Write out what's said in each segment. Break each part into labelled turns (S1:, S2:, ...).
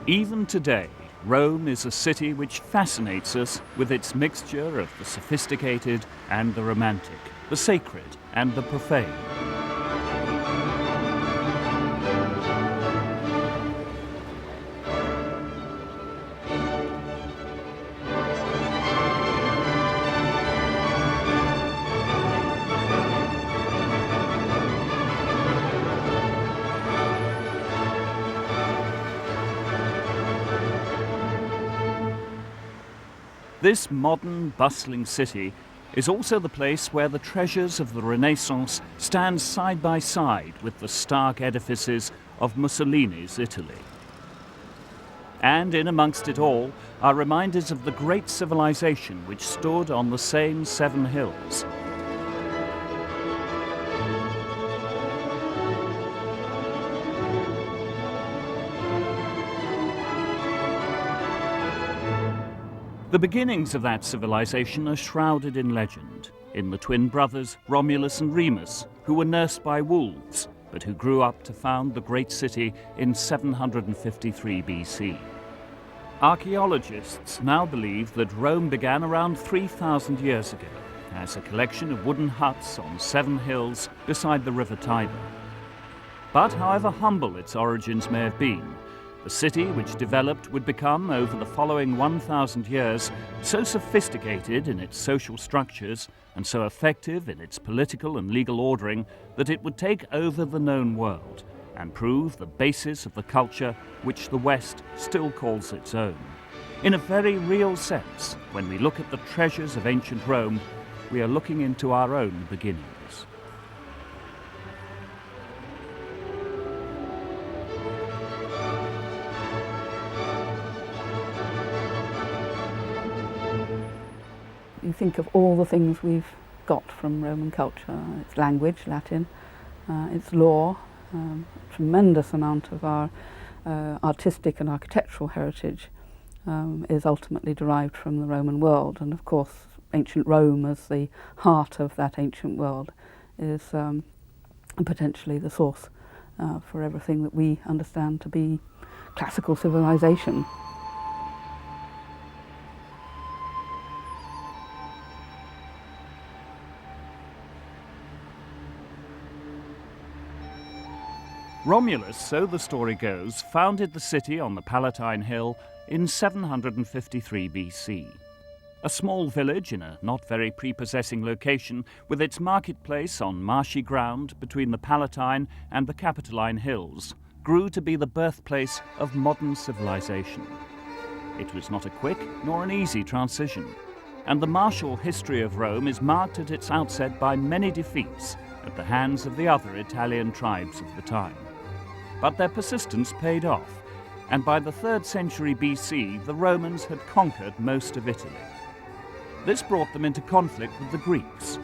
S1: Even today, Rome is a city which fascinates us with its mixture of the sophisticated and the romantic, the sacred and the profane. This modern, bustling city is also the place where the treasures of the Renaissance stand side by side with the stark edifices of Mussolini's Italy. And in amongst it all are reminders of the great civilization which stood on the same 7 hills. The beginnings of that civilization are shrouded in legend, in the twin brothers Romulus and Remus, who were nursed by wolves, but who grew up to found the great city in 753 BC. Archaeologists now believe that Rome began around 3,000 years ago, as a collection of wooden huts on 7 hills beside the river Tiber. But however humble its origins may have been, the city which developed would become, over the following 1,000 years, so sophisticated in its social structures and so effective in its political and legal ordering that it would take over the known world and prove the basis of the culture which the West still calls its own. In a very real sense, when we look at the treasures of ancient Rome, we are looking into our own beginnings.
S2: You think of all the things we've got from Roman culture, its language, Latin, its law, tremendous amount of our artistic and architectural heritage is ultimately derived from the Roman world. And of course, ancient Rome as the heart of that ancient world is potentially the source for everything that we understand to be classical civilization.
S1: Romulus, so the story goes, founded the city on the Palatine Hill in 753 BC. A small village in a not very prepossessing location with its marketplace on marshy ground between the Palatine and the Capitoline Hills grew to be the birthplace of modern civilization. It was not a quick nor an easy transition, and the martial history of Rome is marked at its outset by many defeats at the hands of the other Italian tribes of the time. But their persistence paid off, and by the 3rd century BC, the Romans had conquered most of Italy. This brought them into conflict with the Greeks.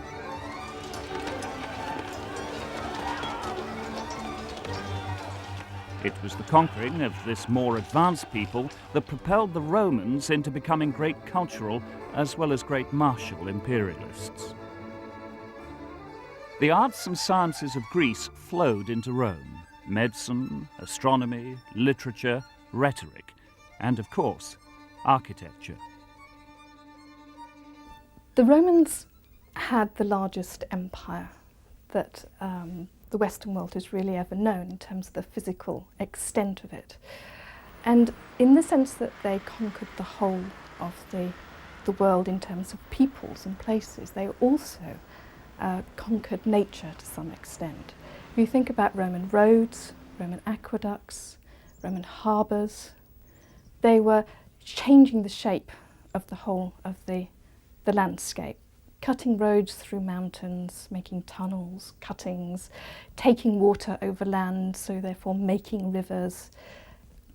S1: It was the conquering of this more advanced people that propelled the Romans into becoming great cultural as well as great martial imperialists. The arts and sciences of Greece flowed into Rome. Medicine, astronomy, literature, rhetoric, and of course, architecture.
S3: The Romans had the largest empire that the Western world has really ever known in terms of the physical extent of it. And in the sense that they conquered the whole of the world in terms of peoples and places, they also conquered nature to some extent. If you think about Roman roads, Roman aqueducts, Roman harbours, they were changing the shape of the whole of the landscape, cutting roads through mountains, making tunnels, cuttings, taking water over land, so therefore making rivers,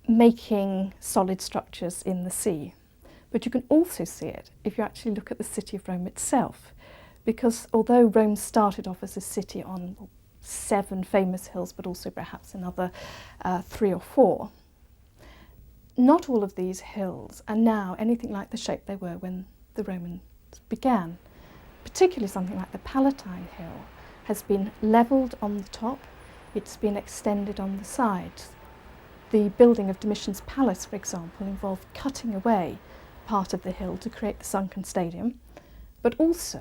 S3: making solid structures in the sea. But you can also see it if you actually look at the city of Rome itself, because although Rome started off as a city on 7 famous hills, but also perhaps another 3 or 4, not all of these hills are now anything like the shape they were when the Romans began. Particularly something like the Palatine Hill has been levelled on the top, it's been extended on the sides. The building of Domitian's palace, for example, involved cutting away part of the hill to create the sunken stadium, but also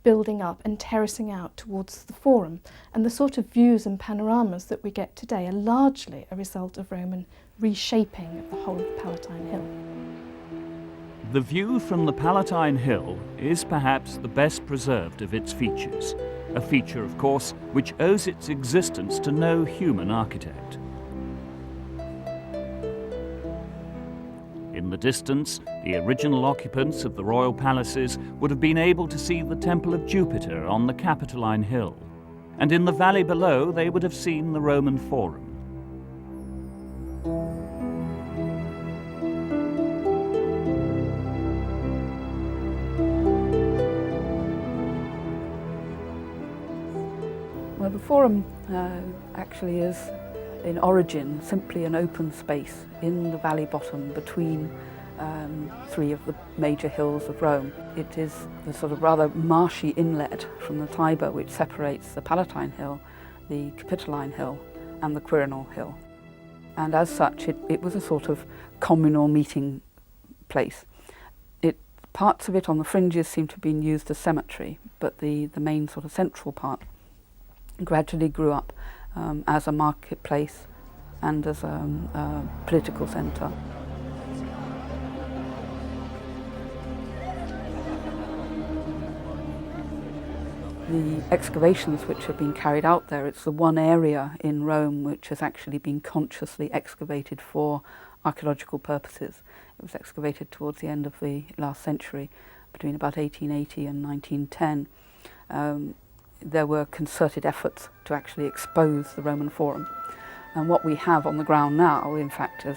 S3: building up and terracing out towards the Forum. And the sort of views and panoramas that we get today are largely a result of Roman reshaping of the whole of the Palatine Hill.
S1: The view from the Palatine Hill is perhaps the best preserved of its features, a feature, of course, which owes its existence to no human architect. In the distance, the original occupants of the royal palaces would have been able to see the Temple of Jupiter on the Capitoline Hill, and in the valley below they would have seen the Roman Forum.
S2: Well, the Forum actually is, in origin, simply an open space in the valley bottom between three of the major hills of Rome. It is the sort of rather marshy inlet from the Tiber which separates the Palatine Hill, the Capitoline Hill and the Quirinal Hill. And as such, it was a sort of communal meeting place. Parts of it on the fringes seem to have been used as cemetery, but the main sort of central part gradually grew up as a marketplace and as a political centre. The excavations which have been carried out there, it's the one area in Rome which has actually been consciously excavated for archaeological purposes. It was excavated towards the end of the last century, between about 1880 and 1910. There were concerted efforts to actually expose the Roman Forum. And what we have on the ground now, in fact, as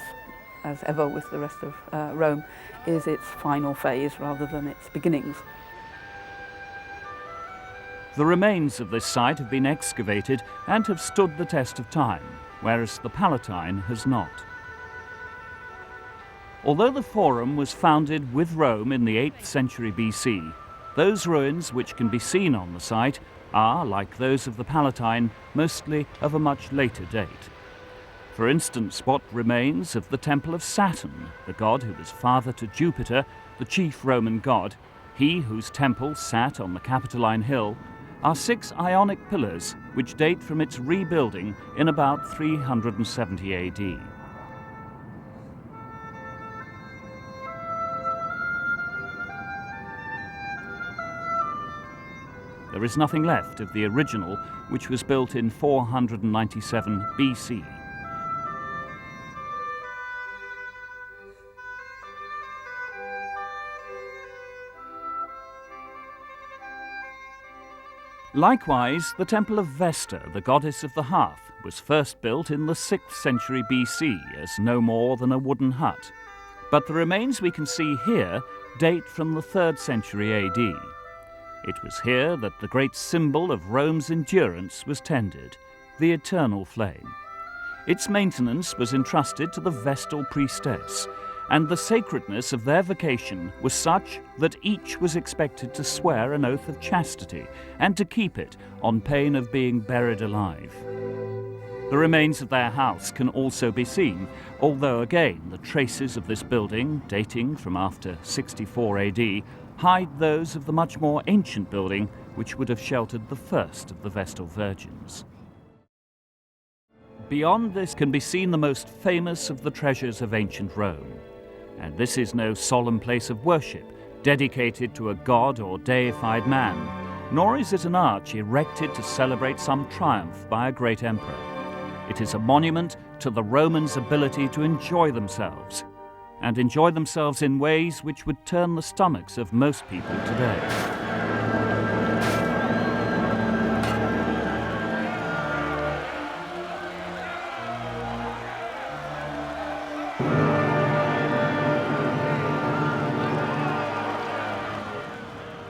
S2: ever with the rest of Rome, is its final phase rather than its beginnings.
S1: The remains of this site have been excavated and have stood the test of time, whereas the Palatine has not. Although the Forum was founded with Rome in the 8th century BC, those ruins which can be seen on the site are, like those of the Palatine, mostly of a much later date. For instance, what remains of the Temple of Saturn, the god who was father to Jupiter, the chief Roman god, he whose temple sat on the Capitoline Hill, are 6 Ionic pillars which date from its rebuilding in about 370 AD. There is nothing left of the original, which was built in 497 BC. Likewise, the Temple of Vesta, the goddess of the hearth, was first built in the 6th century BC as no more than a wooden hut. But the remains we can see here date from the 3rd century AD. It was here that the great symbol of Rome's endurance was tended, the eternal flame. Its maintenance was entrusted to the Vestal priestess, and the sacredness of their vocation was such that each was expected to swear an oath of chastity and to keep it on pain of being buried alive. The remains of their house can also be seen, although again the traces of this building, dating from after 64 AD, hide those of the much more ancient building which would have sheltered the first of the Vestal Virgins. Beyond this can be seen the most famous of the treasures of ancient Rome. And this is no solemn place of worship, dedicated to a god or deified man, nor is it an arch erected to celebrate some triumph by a great emperor. It is a monument to the Romans' ability to enjoy themselves, and enjoy themselves in ways which would turn the stomachs of most people today.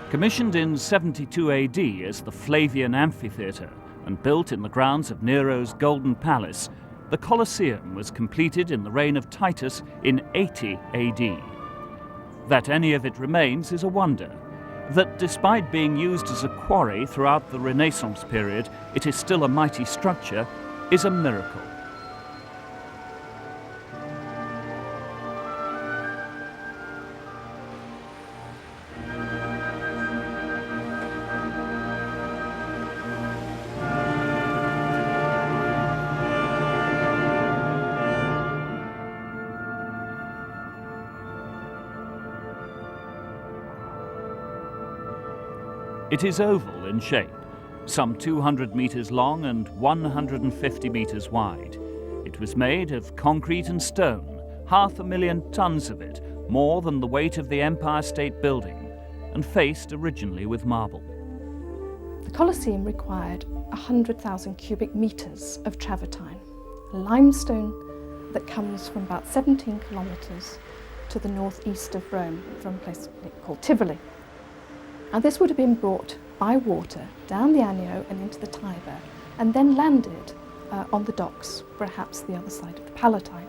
S1: Commissioned in 72 AD as the Flavian Amphitheatre and built in the grounds of Nero's Golden Palace, the Colosseum was completed in the reign of Titus in 80 AD. That any of it remains is a wonder. That despite being used as a quarry throughout the Renaissance period, it is still a mighty structure is a miracle. It is oval in shape, some 200 metres long and 150 metres wide. It was made of concrete and stone, 500,000 tons of it, more than the weight of the Empire State Building, and faced originally with marble.
S3: The Colosseum required 100,000 cubic metres of travertine, limestone that comes from about 17 kilometres to the northeast of Rome from a place called Tivoli. And this would have been brought by water down the Anio and into the Tiber, and then landed on the docks, perhaps the other side of the Palatine.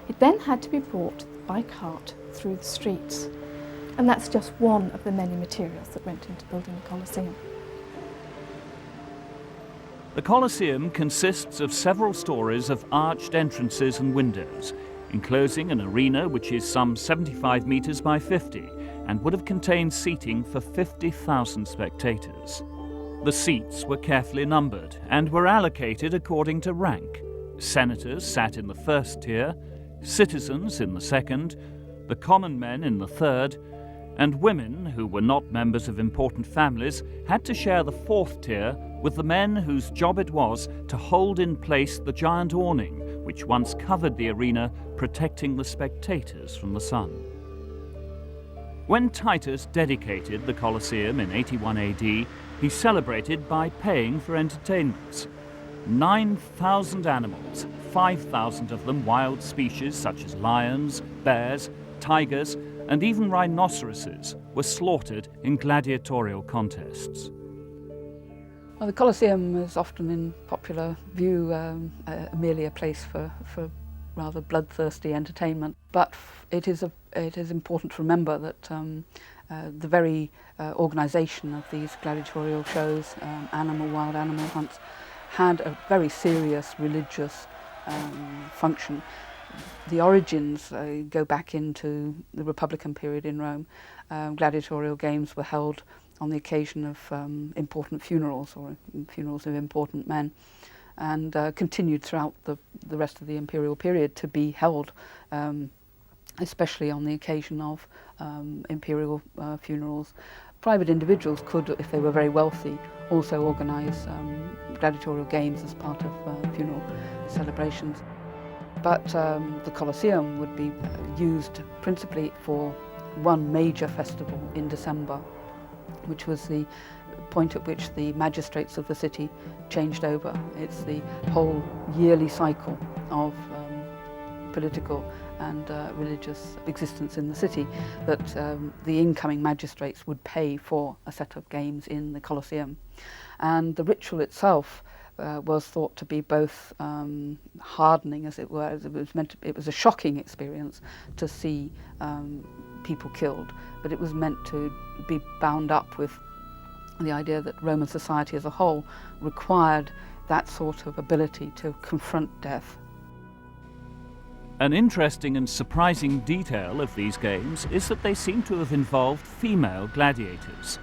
S3: It then had to be brought by cart through the streets, and that's just one of the many materials that went into building the Colosseum.
S1: The Colosseum consists of several stories of arched entrances and windows, enclosing an arena which is some 75 metres by 50 and would have contained seating for 50,000 spectators. The seats were carefully numbered and were allocated according to rank. Senators sat in the first tier, citizens in the second, the common men in the third, and women who were not members of important families had to share the fourth tier with the men whose job it was to hold in place the giant awning which once covered the arena, protecting the spectators from the sun. When Titus dedicated the Colosseum in 81 AD, he celebrated by paying for entertainments. 9,000 animals, 5,000 of them wild species such as lions, bears, tigers, and even rhinoceroses, were slaughtered in gladiatorial contests.
S2: Well, the Colosseum is often in popular view merely a place for rather bloodthirsty entertainment, but it is important to remember that the very organisation of these gladiatorial shows, wild animal hunts, had a very serious religious function. The origins go back into the Republican period in Rome. Gladiatorial games were held on the occasion of important funerals or funerals of important men, and continued throughout the rest of the imperial period to be held, especially on the occasion of imperial funerals. Private individuals could, if they were very wealthy, also organise gladiatorial games as part of funeral celebrations. But the Colosseum would be used principally for one major festival in December, which was the point at which the magistrates of the city changed over. It's the whole yearly cycle of political and religious existence in the city that the incoming magistrates would pay for a set of games in the Colosseum. And the ritual itself was thought to be both hardening, as it were. It was a shocking experience to see people killed, but it was meant to be bound up with the idea that Roman society as a whole required that sort of ability to confront death.
S1: An interesting and surprising detail of these games is that they seem to have involved female gladiators.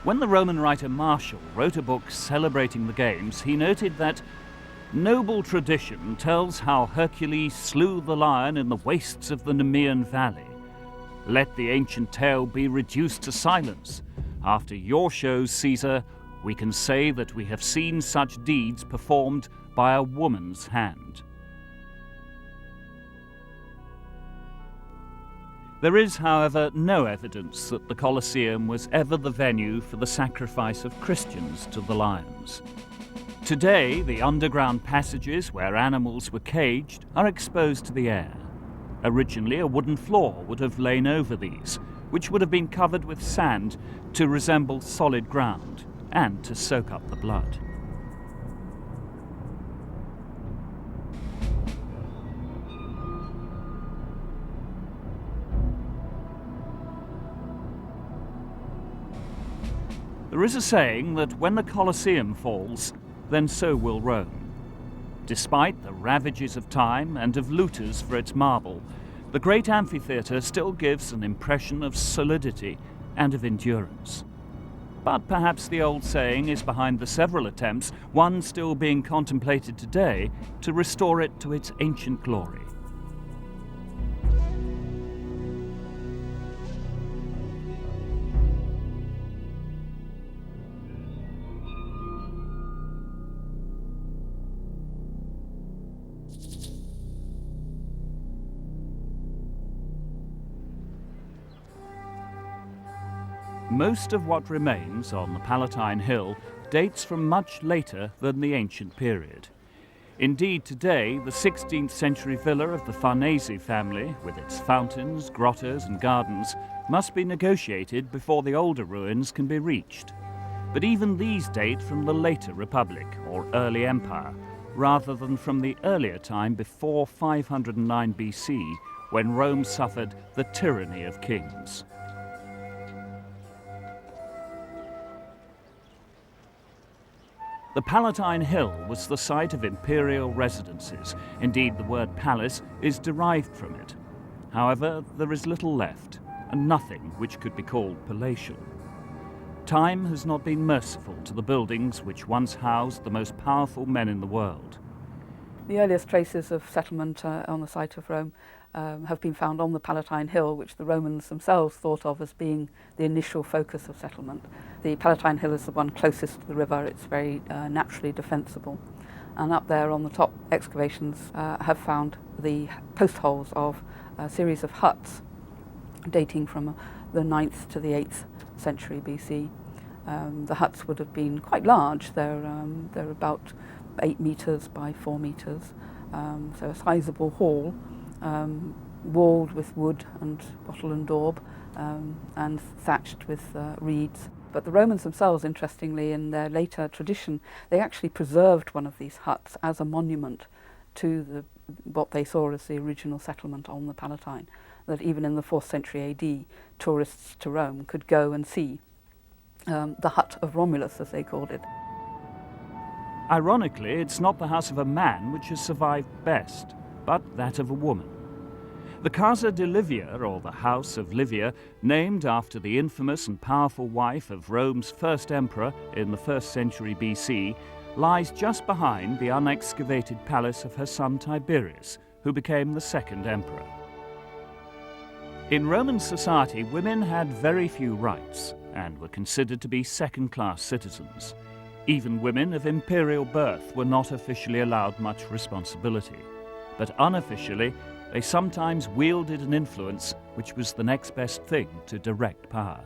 S1: When the Roman writer Martial wrote a book celebrating the games, he noted that noble tradition tells how Hercules slew the lion in the wastes of the Nemean Valley. Let the ancient tale be reduced to silence. After your shows, Caesar, we can say that we have seen such deeds performed by a woman's hand. There is, however, no evidence that the Colosseum was ever the venue for the sacrifice of Christians to the lions. Today, the underground passages where animals were caged are exposed to the air. Originally, a wooden floor would have lain over these, which would have been covered with sand to resemble solid ground and to soak up the blood. There is a saying that when the Colosseum falls, then so will Rome. Despite the ravages of time and of looters for its marble, the great amphitheatre still gives an impression of solidity and of endurance. But perhaps the old saying is behind the several attempts, one still being contemplated today, to restore it to its ancient glory. most of what remains on the Palatine Hill dates from much later than the ancient period. Indeed, today, the 16th century villa of the Farnese family, with its fountains, grottos and gardens, must be negotiated before the older ruins can be reached. But even these date from the later Republic, or early Empire, rather than from the earlier time before 509 BC, when Rome suffered the tyranny of kings. The Palatine Hill was the site of imperial residences. Indeed, the word palace is derived from it. However, there is little left, and nothing which could be called palatial. Time has not been merciful to the buildings which once housed the most powerful men in the world.
S2: The earliest traces of settlement on the site of Rome have been found on the Palatine Hill, which the Romans themselves thought of as being the initial focus of settlement. The Palatine Hill is the one closest to the river. It's very naturally defensible. And up there on the top, excavations have found the post holes of a series of huts dating from the 9th to the 8th century BC. The huts would have been quite large. They're about 8 metres by 4 metres, so a sizable hall, walled with wood and wattle and daub, and thatched with reeds. But the Romans themselves, interestingly, in their later tradition, they actually preserved one of these huts as a monument to what they saw as the original settlement on the Palatine, that even in the 4th century AD, tourists to Rome could go and see the hut of Romulus, as they called it.
S1: Ironically, it's not the house of a man which has survived best, but that of a woman. The Casa de Livia, or the House of Livia, named after the infamous and powerful wife of Rome's first emperor in the 1st century BC, lies just behind the unexcavated palace of her son Tiberius, who became the 2nd emperor. In Roman society, women had very few rights and were considered to be second-class citizens. Even women of imperial birth were not officially allowed much responsibility, but unofficially, they sometimes wielded an influence which was the next best thing to direct power.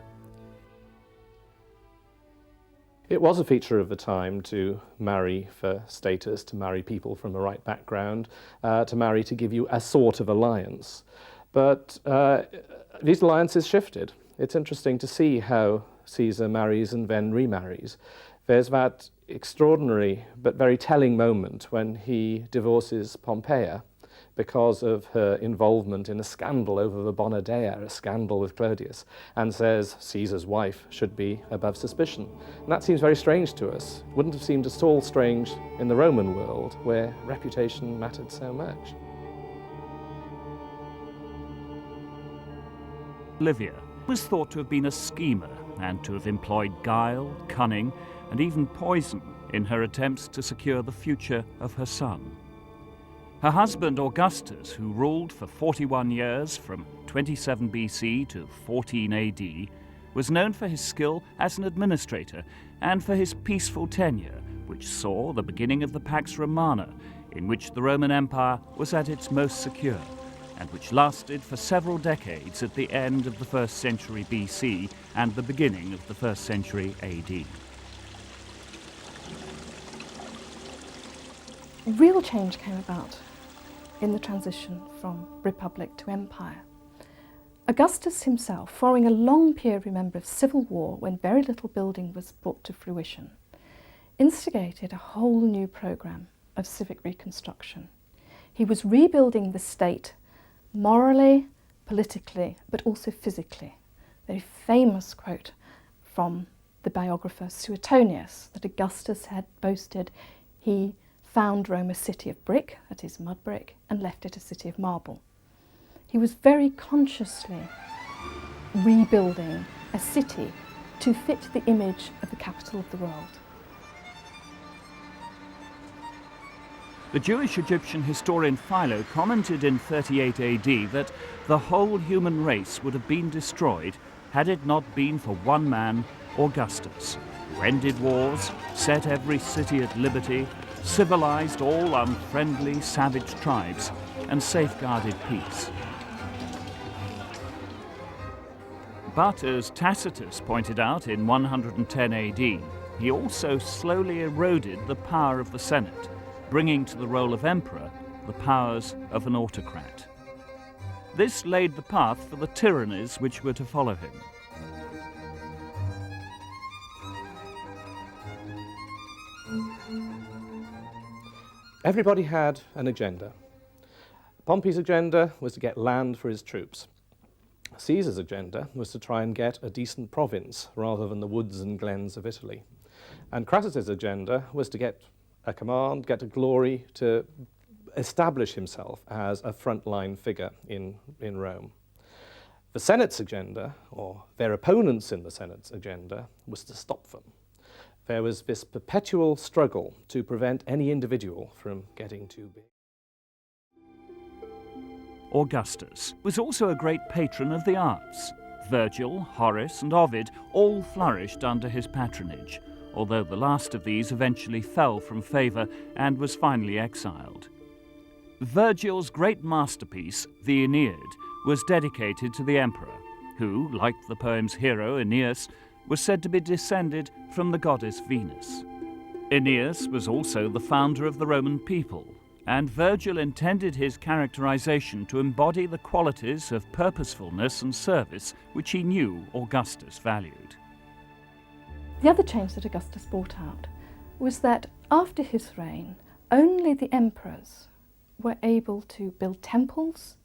S4: It was a feature of the time to marry for status, to marry people from the right background, to marry to give you a sort of alliance. But these alliances shifted. It's interesting to see how Caesar marries and then remarries. There's that extraordinary but very telling moment when he divorces Pompeia because of her involvement in a scandal over the Bona Dea, a scandal with Clodius, and says Caesar's wife should be above suspicion. And that seems very strange to us. Wouldn't have seemed at all strange in the Roman world, where reputation mattered so much.
S1: Livia was thought to have been a schemer and to have employed guile, cunning, and even poison in her attempts to secure the future of her son. Her husband Augustus, who ruled for 41 years from 27 BC to 14 AD, was known for his skill as an administrator and for his peaceful tenure, which saw the beginning of the Pax Romana, in which the Roman Empire was at its most secure, and which lasted for several decades at the end of the 1st century BC and the beginning of the 1st century AD.
S3: Real change came about in the transition from Republic to Empire. Augustus himself, following a long period, remember, of civil war when very little building was brought to fruition, instigated a whole new programme of civic reconstruction. He was rebuilding the state morally, politically, but also physically. A very famous quote from the biographer Suetonius that Augustus had boasted he found Rome a city of brick, that is mud brick, and left it a city of marble. He was very consciously rebuilding a city to fit the image of the capital of the world.
S1: The Jewish Egyptian historian Philo commented in 38 AD that the whole human race would have been destroyed had it not been for one man, Augustus, who ended wars, set every city at liberty, civilized all unfriendly, savage tribes, and safeguarded peace. But as Tacitus pointed out in 110 AD, he also slowly eroded the power of the Senate, bringing to the role of emperor the powers of an autocrat. This laid the path for the tyrannies which were to follow him.
S4: Everybody had an agenda. Pompey's agenda was to get land for his troops. Caesar's agenda was to try and get a decent province rather than the woods and glens of Italy. And Crassus's agenda was to get a command, get a glory, to establish himself as a frontline figure in Rome. The Senate's agenda, or their opponents in the Senate's agenda, was to stop them. There was this perpetual struggle to prevent any individual from getting too big.
S1: Augustus was also a great patron of the arts. Virgil, Horace and Ovid all flourished under his patronage, although the last of these eventually fell from favour and was finally exiled. Virgil's great masterpiece, the Aeneid, was dedicated to the emperor, who, like the poem's hero Aeneas, was said to be descended from the goddess Venus. Aeneas was also the founder of the Roman people, and Virgil intended his characterization to embody the qualities of purposefulness and service which he knew Augustus valued.
S3: The other change that Augustus brought out was that after his reign, only the emperors were able to build temples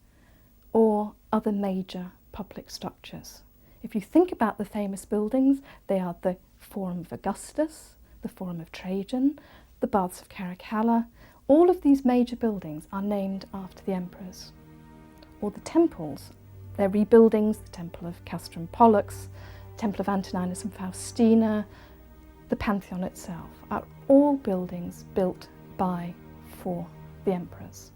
S3: or other major public structures. If you think about the famous buildings, they are the Forum of Augustus, the Forum of Trajan, the Baths of Caracalla. All of these major buildings are named after the emperors. Or the temples, they're rebuildings, the Temple of Castor and Pollux, Temple of Antoninus and Faustina, the Pantheon itself, are all buildings built by, for the emperors.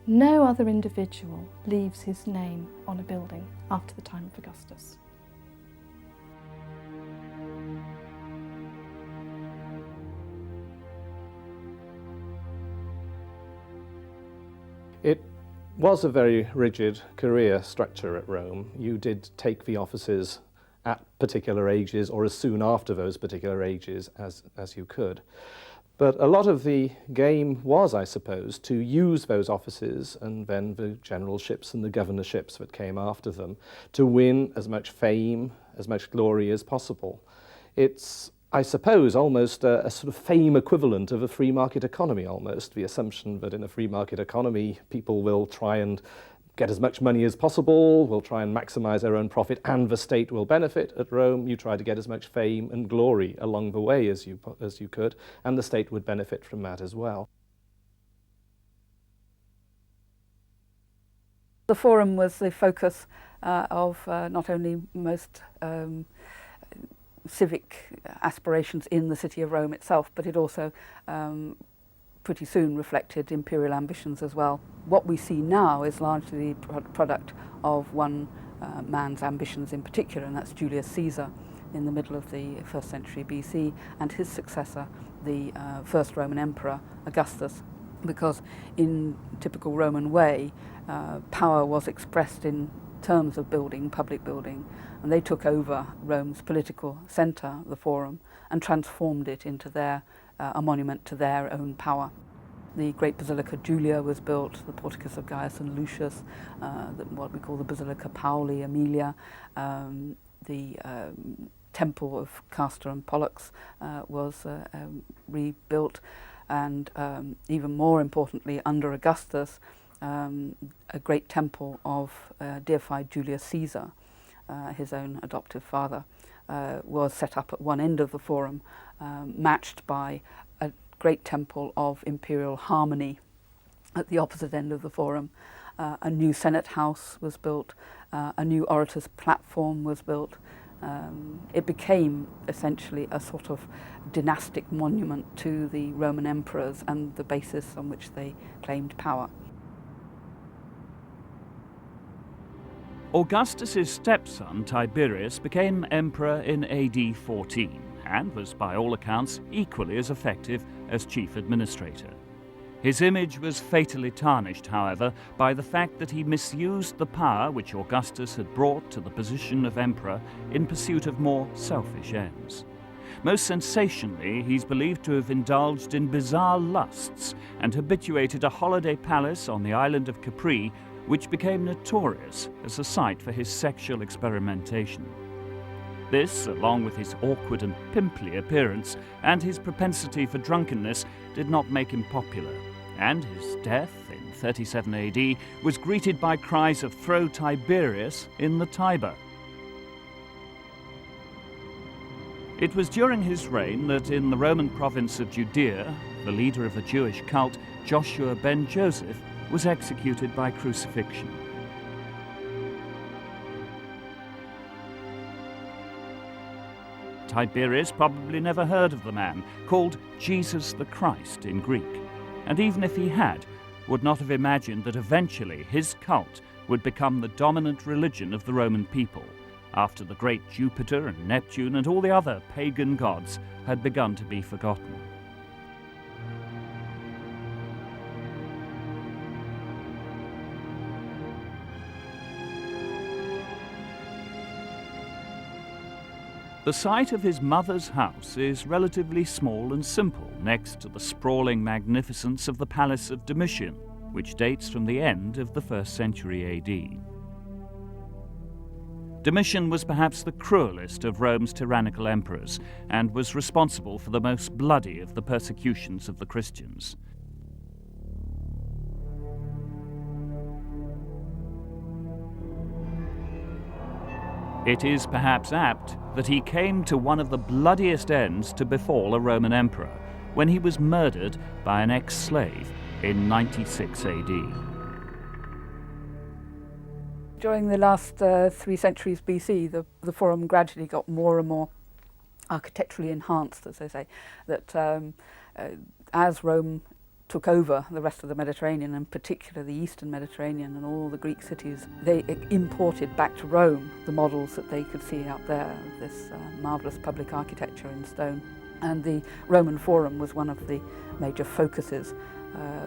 S3: No other individual leaves his name on a building after the time of Augustus.
S4: It was a very rigid career structure at Rome. You did take the offices at particular ages or as soon after those particular ages as you could. But a lot of the game was, I suppose, to use those offices and then the generalships and the governorships that came after them to win as much fame, as much glory as possible. It's, I suppose, almost a sort of fame equivalent of a free market economy almost, the assumption that in a free market economy people will try and get as much money as possible, will try and maximize their own profit, and the state will benefit. At Rome, you try to get as much fame and glory along the way as you could, and the state would benefit from that as well.
S2: The Forum was the focus of not only most civic aspirations in the city of Rome itself, but it also pretty soon reflected imperial ambitions as well. What we see now is largely the product of one man's ambitions in particular, and that's Julius Caesar in the middle of the 1st century BC, and his successor, the first Roman emperor, Augustus, because in typical Roman way, power was expressed in terms of building, public building, and they took over Rome's political centre, the Forum, and transformed it into a monument to their own power. The great Basilica Julia was built, the Porticus of Gaius and Lucius, what we call the Basilica Pauli Aemilia, the Temple of Castor and Pollux was rebuilt, and even more importantly, under Augustus, a great temple of deified Julius Caesar, his own adoptive father, was set up at one end of the Forum, matched by a great temple of imperial harmony at the opposite end of the Forum. A new Senate house was built, a new orator's platform was built. It became essentially a sort of dynastic monument to the Roman emperors and the basis on which they claimed power.
S1: Augustus's stepson Tiberius became emperor in AD 14 and was by all accounts equally as effective as chief administrator. His image was fatally tarnished, however, by the fact that he misused the power which Augustus had brought to the position of emperor in pursuit of more selfish ends. Most sensationally, he's believed to have indulged in bizarre lusts and habituated a holiday palace on the island of Capri, which became notorious as a site for his sexual experimentation. This, along with his awkward and pimply appearance and his propensity for drunkenness, did not make him popular, and his death in 37 AD was greeted by cries of "Throw Tiberius in the Tiber." It was during his reign that in the Roman province of Judea, the leader of a Jewish cult, Joshua ben Joseph, was executed by crucifixion. Tiberius probably never heard of the man, called Jesus the Christ in Greek, and even if he had, would not have imagined that eventually his cult would become the dominant religion of the Roman people, after the great Jupiter and Neptune and all the other pagan gods had begun to be forgotten. The site of his mother's house is relatively small and simple next to the sprawling magnificence of the Palace of Domitian, which dates from the end of the 1st century AD. Domitian was perhaps the cruelest of Rome's tyrannical emperors and was responsible for the most bloody of the persecutions of the Christians. It is perhaps apt that he came to one of the bloodiest ends to befall a Roman emperor when he was murdered by an ex-slave in 96 AD.
S2: During the last 3 centuries BC, the Forum gradually got more and more architecturally enhanced, as they say, that as Rome took over the rest of the Mediterranean, and particularly the Eastern Mediterranean and all the Greek cities, they imported back to Rome the models that they could see out there, this marvellous public architecture in stone. And the Roman Forum was one of the major focuses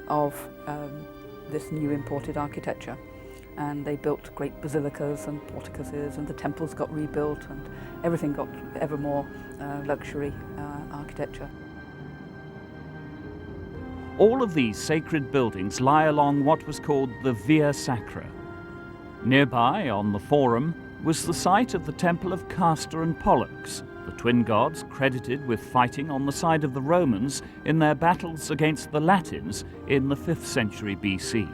S2: of this new imported architecture. And they built great basilicas and porticuses, and the temples got rebuilt, and everything got ever more luxury architecture.
S1: All of these sacred buildings lie along what was called the Via Sacra. Nearby, on the Forum, was the site of the temple of Castor and Pollux, the twin gods credited with fighting on the side of the Romans in their battles against the Latins in the 5th century BC.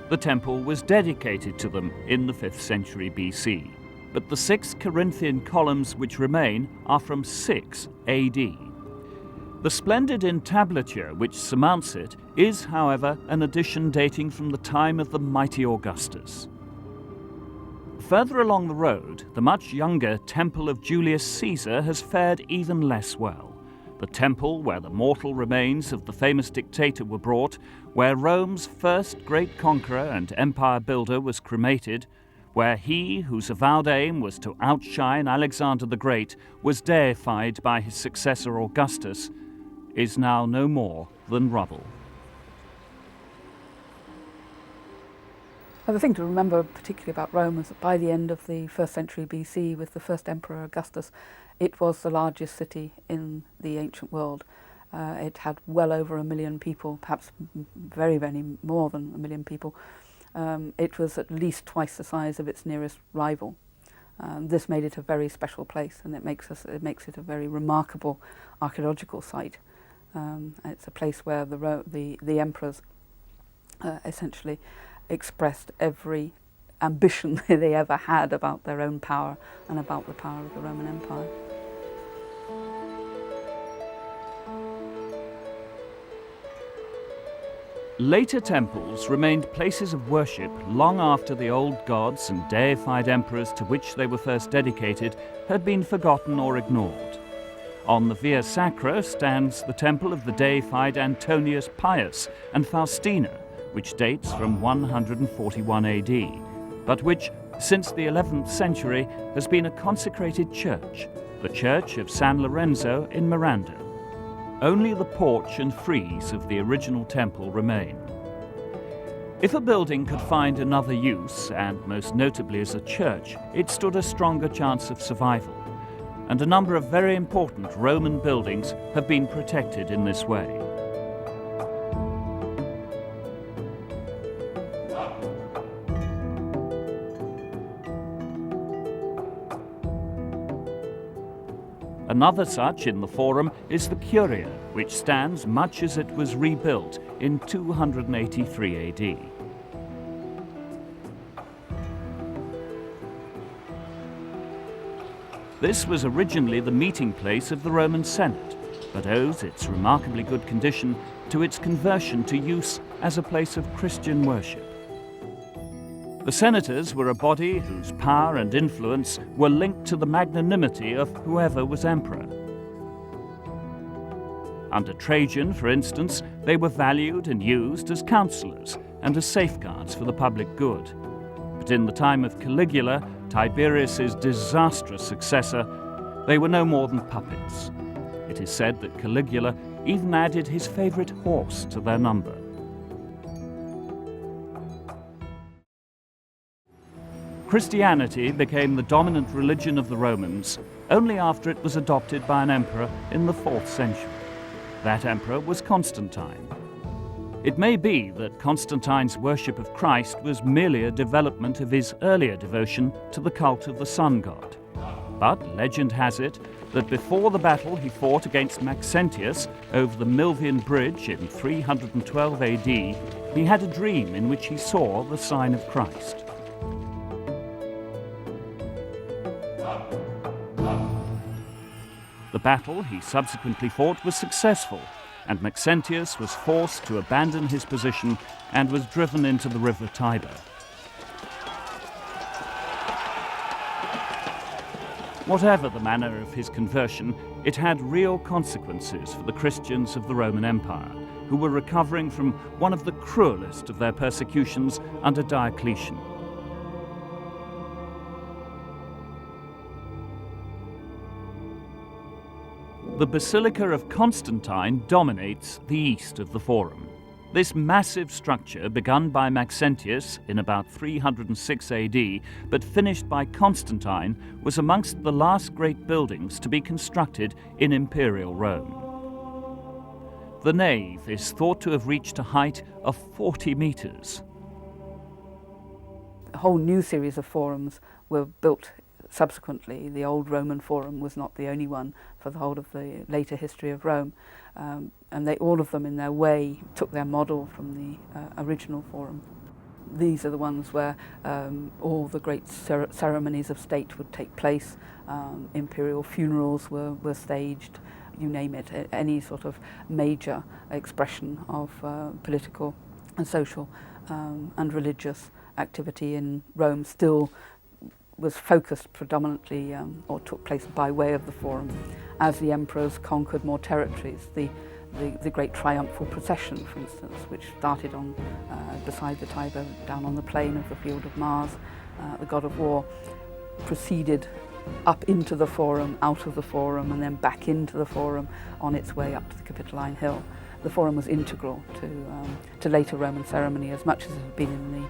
S1: The temple was dedicated to them in the 5th century BC, but the 6 Corinthian columns which remain are from 6 AD. The splendid entablature which surmounts it is, however, an addition dating from the time of the mighty Augustus. Further along the road, the much younger Temple of Julius Caesar has fared even less well. The temple where the mortal remains of the famous dictator were brought, where Rome's first great conqueror and empire builder was cremated, where he, whose avowed aim was to outshine Alexander the Great, was deified by his successor Augustus, is now no more than rubble.
S2: The thing to remember particularly about Rome is that by the end of the 1st century BC, with the first emperor Augustus, it was the largest city in the ancient world. It had well over 1 million people, perhaps very, very more than 1 million people. It was at least twice the size of its nearest rival. This made it a very special place, and it makes it a very remarkable archaeological site. It's a place where the emperors essentially expressed every ambition they ever had about their own power and about the power of the Roman Empire.
S1: Later temples remained places of worship long after the old gods and deified emperors to which they were first dedicated had been forgotten or ignored. On the Via Sacra stands the temple of the deified Antonius Pius and Faustina, which dates from 141 AD, but which, since the 11th century, has been a consecrated church, the Church of San Lorenzo in Miranda. Only the porch and frieze of the original temple remain. If a building could find another use, and most notably as a church, it stood a stronger chance of survival, and a number of very important Roman buildings have been protected in this way. Another such in the Forum is the Curia, which stands much as it was rebuilt in 283 AD. This was originally the meeting place of the Roman Senate, but owes its remarkably good condition to its conversion to use as a place of Christian worship. The senators were a body whose power and influence were linked to the magnanimity of whoever was emperor. Under Trajan, for instance, they were valued and used as counselors and as safeguards for the public good. But in the time of Caligula, Tiberius's disastrous successor, they were no more than puppets. It is said that Caligula even added his favorite horse to their number. Christianity became the dominant religion of the Romans only after it was adopted by an emperor in the 4th century. That emperor was Constantine. It may be that Constantine's worship of Christ was merely a development of his earlier devotion to the cult of the sun god. But legend has it that before the battle he fought against Maxentius over the Milvian Bridge in 312 AD, he had a dream in which he saw the sign of Christ. The battle he subsequently fought was successful, and Maxentius was forced to abandon his position and was driven into the river Tiber. Whatever the manner of his conversion, it had real consequences for the Christians of the Roman Empire, who were recovering from one of the cruelest of their persecutions under Diocletian. The Basilica of Constantine dominates the east of the Forum. This massive structure, begun by Maxentius in about 306 AD, but finished by Constantine, was amongst the last great buildings to be constructed in Imperial Rome. The nave is thought to have reached a height of 40 meters.
S2: A whole new series of forums were built subsequently. The old Roman Forum was not the only one for the whole of the later history of Rome, and all of them in their way took their model from the original Forum. These are the ones where all the great ceremonies of state would take place. Imperial funerals were staged, you name it, any sort of major expression of political and social and religious activity in Rome still was focused predominantly or took place by way of the Forum. As the emperors conquered more territories, the great triumphal procession, for instance, which started on beside the Tiber, down on the plain of the Field of Mars, the god of war, proceeded up into the Forum, out of the Forum, and then back into the Forum on its way up to the Capitoline Hill. The Forum was integral to later Roman ceremony as much as it had been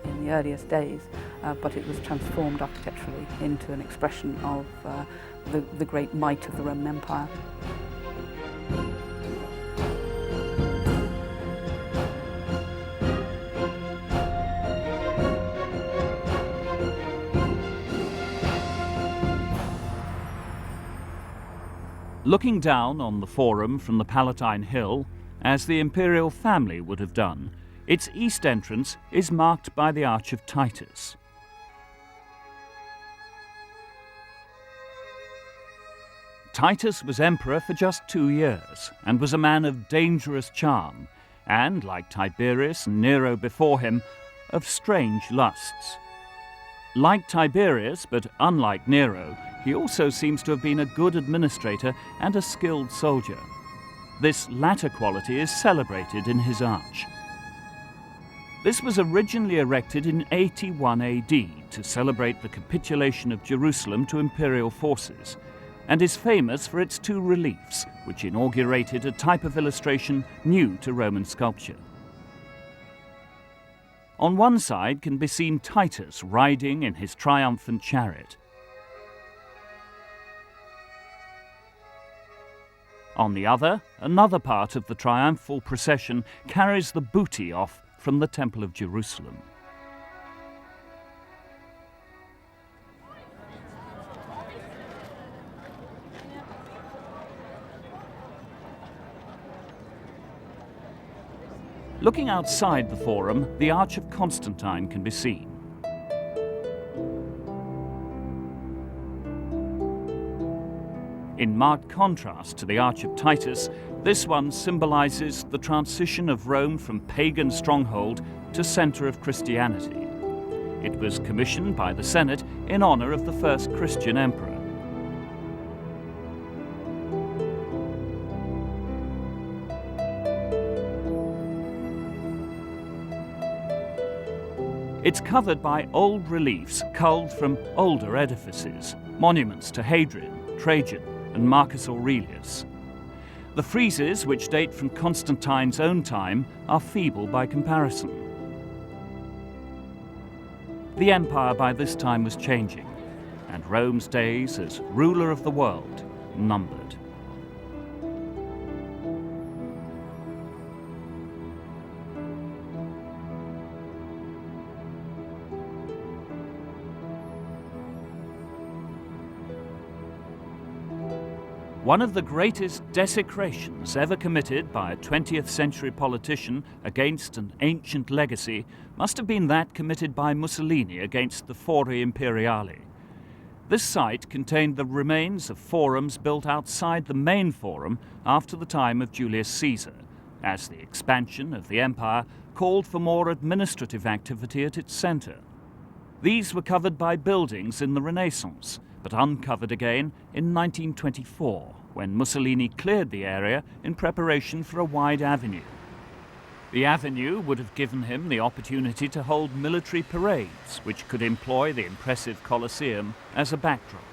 S2: in the earliest days, but it was transformed architecturally into an expression of the great might of the Roman Empire.
S1: Looking down on the Forum from the Palatine Hill, as the imperial family would have done, its east entrance is marked by the Arch of Titus. Titus was emperor for just 2 years and was a man of dangerous charm and, like Tiberius and Nero before him, of strange lusts. Like Tiberius, but unlike Nero, he also seems to have been a good administrator and a skilled soldier. This latter quality is celebrated in his arch. This was originally erected in 81 AD to celebrate the capitulation of Jerusalem to imperial forces, and is famous for its two reliefs, which inaugurated a type of illustration new to Roman sculpture. On one side can be seen Titus riding in his triumphant chariot. On the other, another part of the triumphal procession carries the booty off from the Temple of Jerusalem. Looking outside the Forum, the Arch of Constantine can be seen. In marked contrast to the Arch of Titus, this one symbolizes the transition of Rome from pagan stronghold to center of Christianity. It was commissioned by the Senate in honor of the first Christian emperor. It's covered by old reliefs culled from older edifices, monuments to Hadrian, Trajan, and Marcus Aurelius. The friezes, which date from Constantine's own time, are feeble by comparison. The empire by this time was changing, and Rome's days as ruler of the world numbered. One of the greatest desecrations ever committed by a 20th century politician against an ancient legacy must have been that committed by Mussolini against the Fori Imperiali. This site contained the remains of forums built outside the main forum after the time of Julius Caesar, as the expansion of the empire called for more administrative activity at its center. These were covered by buildings in the Renaissance, but uncovered again in 1924, when Mussolini cleared the area in preparation for a wide avenue. The avenue would have given him the opportunity to hold military parades, which could employ the impressive Colosseum as a backdrop.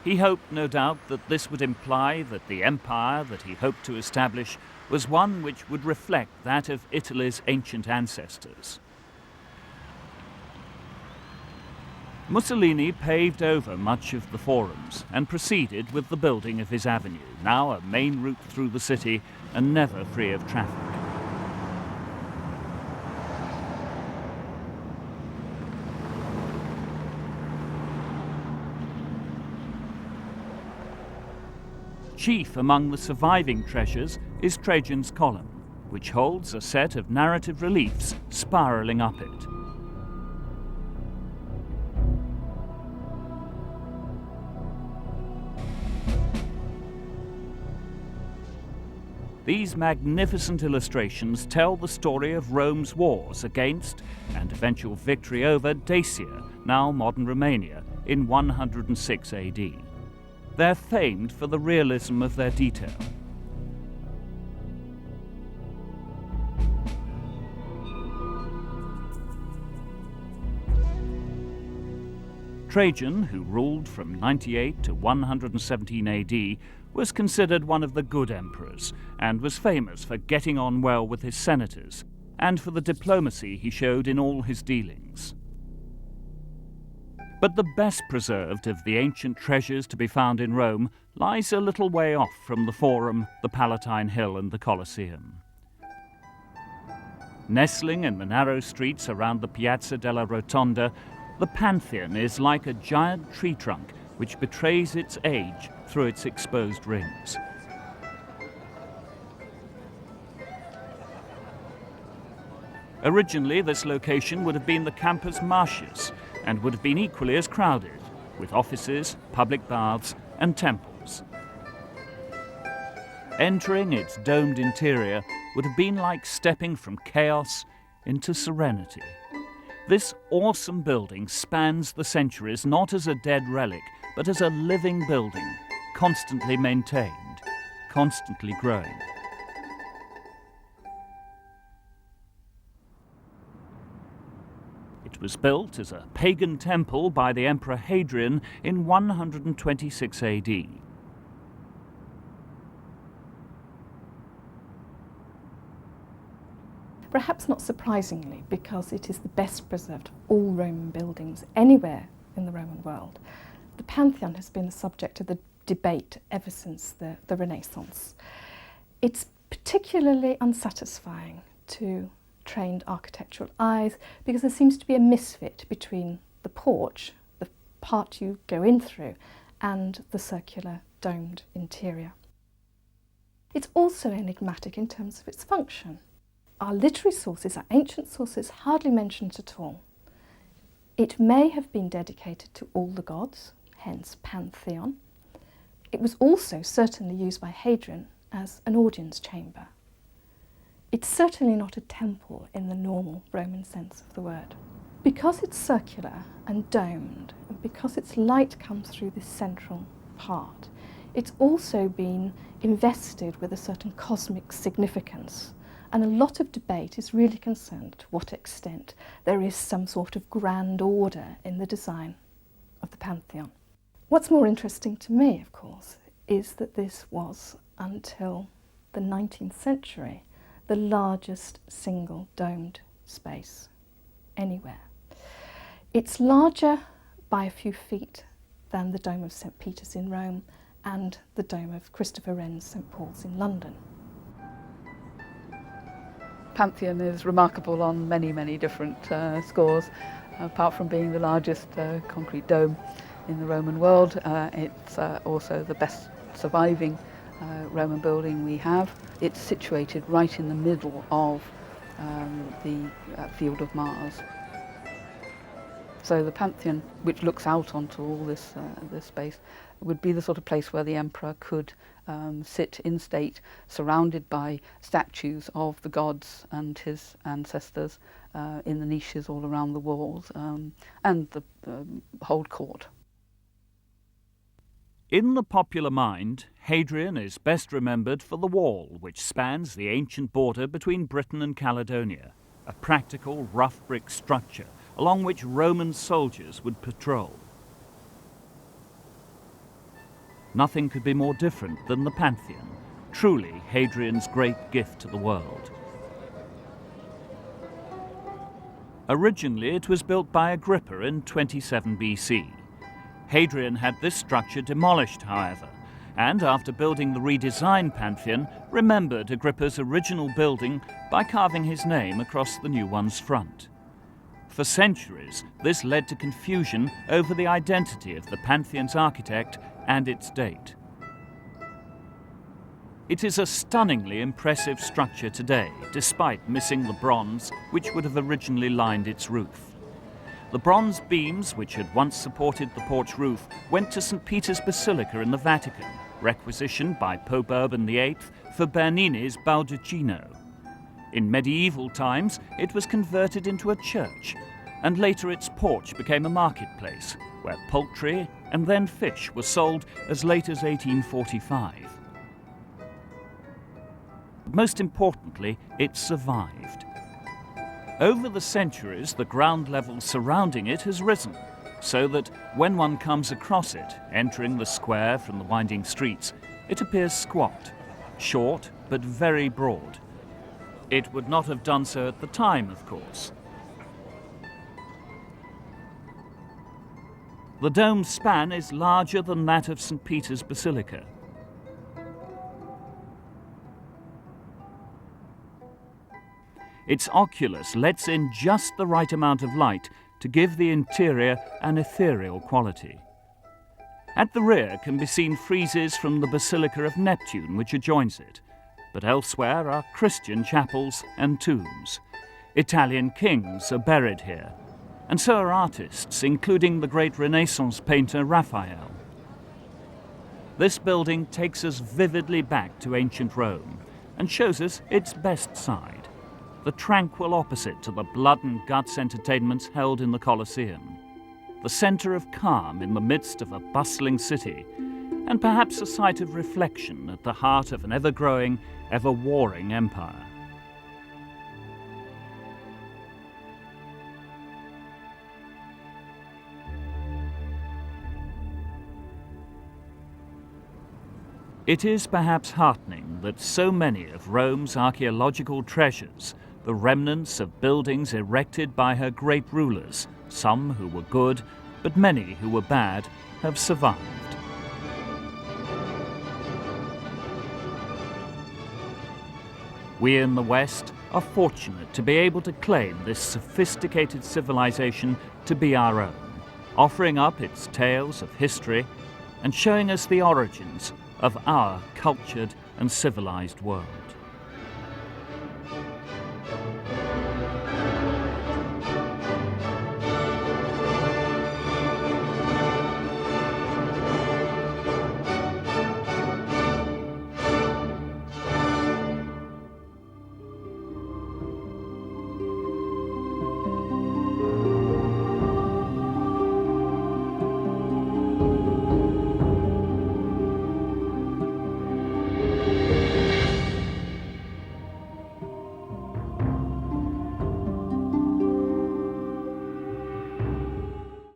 S1: He hoped, no doubt, that this would imply that the empire that he hoped to establish was one which would reflect that of Italy's ancient ancestors. Mussolini paved over much of the forums and proceeded with the building of his avenue, now a main route through the city and never free of traffic. Chief among the surviving treasures is Trajan's Column, which holds a set of narrative reliefs spiraling up it. These magnificent illustrations tell the story of Rome's wars against and eventual victory over Dacia, now modern Romania, in 106 AD. They're famed for the realism of their detail. Trajan, who ruled from 98 to 117 AD, was considered one of the good emperors and was famous for getting on well with his senators and for the diplomacy he showed in all his dealings. But the best preserved of the ancient treasures to be found in Rome lies a little way off from the Forum, the Palatine Hill, and the Colosseum. Nestling in the narrow streets around the Piazza della Rotonda, the Pantheon is like a giant tree trunk which betrays its age through its exposed rings. Originally, this location would have been the Campus Martius and would have been equally as crowded, with offices, public baths, and temples. Entering its domed interior would have been like stepping from chaos into serenity. This awesome building spans the centuries not as a dead relic, but as a living building, constantly maintained, constantly growing. It was built as a pagan temple by the Emperor Hadrian in 126 AD.
S3: perhaps not surprisingly, because it is the best preserved of all Roman buildings anywhere in the Roman world, the Pantheon has been the subject of the debate ever since the Renaissance. It's particularly unsatisfying to trained architectural eyes because there seems to be a misfit between the porch, the part you go in through, and the circular domed interior. It's also enigmatic in terms of its function. Our literary sources, our ancient sources, hardly mention it at all. It may have been dedicated to all the gods, hence Pantheon. It was also certainly used by Hadrian as an audience chamber. It's certainly not a temple in the normal Roman sense of the word. Because it's circular and domed, and because its light comes through this central part, it's also been invested with a certain cosmic significance. And a lot of debate is really concerned to what extent there is some sort of grand order in the design of the Pantheon. What's more interesting to me, of course, is that this was, until the 19th century, the largest single domed space anywhere. It's larger by a few feet than the Dome of St. Peter's in Rome and the Dome of Christopher Wren's St. Paul's in London.
S2: Pantheon is remarkable on many, many different scores. Apart from being the largest concrete dome in the Roman world, it's also the best surviving Roman building we have. It's situated right in the middle of the field of Mars. So the Pantheon, which looks out onto all this space, would be the sort of place where the emperor could sit in state, surrounded by statues of the gods and his ancestors in the niches all around the walls, and the whole court.
S1: In the popular mind, Hadrian is best remembered for the wall which spans the ancient border between Britain and Caledonia, a practical rough brick structure along which Roman soldiers would patrol. Nothing could be more different than the Pantheon, truly Hadrian's great gift to the world. Originally it was built by Agrippa in 27 BC. Hadrian had this structure demolished, however, and after building the redesigned Pantheon, remembered Agrippa's original building by carving his name across the new one's front. For centuries, this led to confusion over the identity of the Pantheon's architect and its date. It is a stunningly impressive structure today, despite missing the bronze which would have originally lined its roof. The bronze beams which had once supported the porch roof went to St. Peter's Basilica in the Vatican, requisitioned by Pope Urban VIII for Bernini's Baldacchino. In medieval times, it was converted into a church, and later its porch became a marketplace, where poultry and then fish were sold as late as 1845. Most importantly, it survived. Over the centuries, the ground level surrounding it has risen, so that when one comes across it, entering the square from the winding streets, it appears squat, short but very broad. It would not have done so at the time, of course. The dome's span is larger than that of St. Peter's Basilica. Its oculus lets in just the right amount of light to give the interior an ethereal quality. At the rear can be seen friezes from the Basilica of Neptune which adjoins it, but elsewhere are Christian chapels and tombs. Italian kings are buried here, and so are artists, including the great Renaissance painter Raphael. This building takes us vividly back to ancient Rome and shows us its best side, the tranquil opposite to the blood and guts entertainments held in the Colosseum, the centre of calm in the midst of a bustling city, and perhaps a site of reflection at the heart of an ever-growing, ever-warring empire. It is perhaps heartening that so many of Rome's archaeological treasures, the remnants of buildings erected by her great rulers. Some who were good, but many who were bad, have survived. We in the West are fortunate to be able to claim this sophisticated civilization to be our own, offering up its tales of history and showing us the origins of our cultured and civilized world.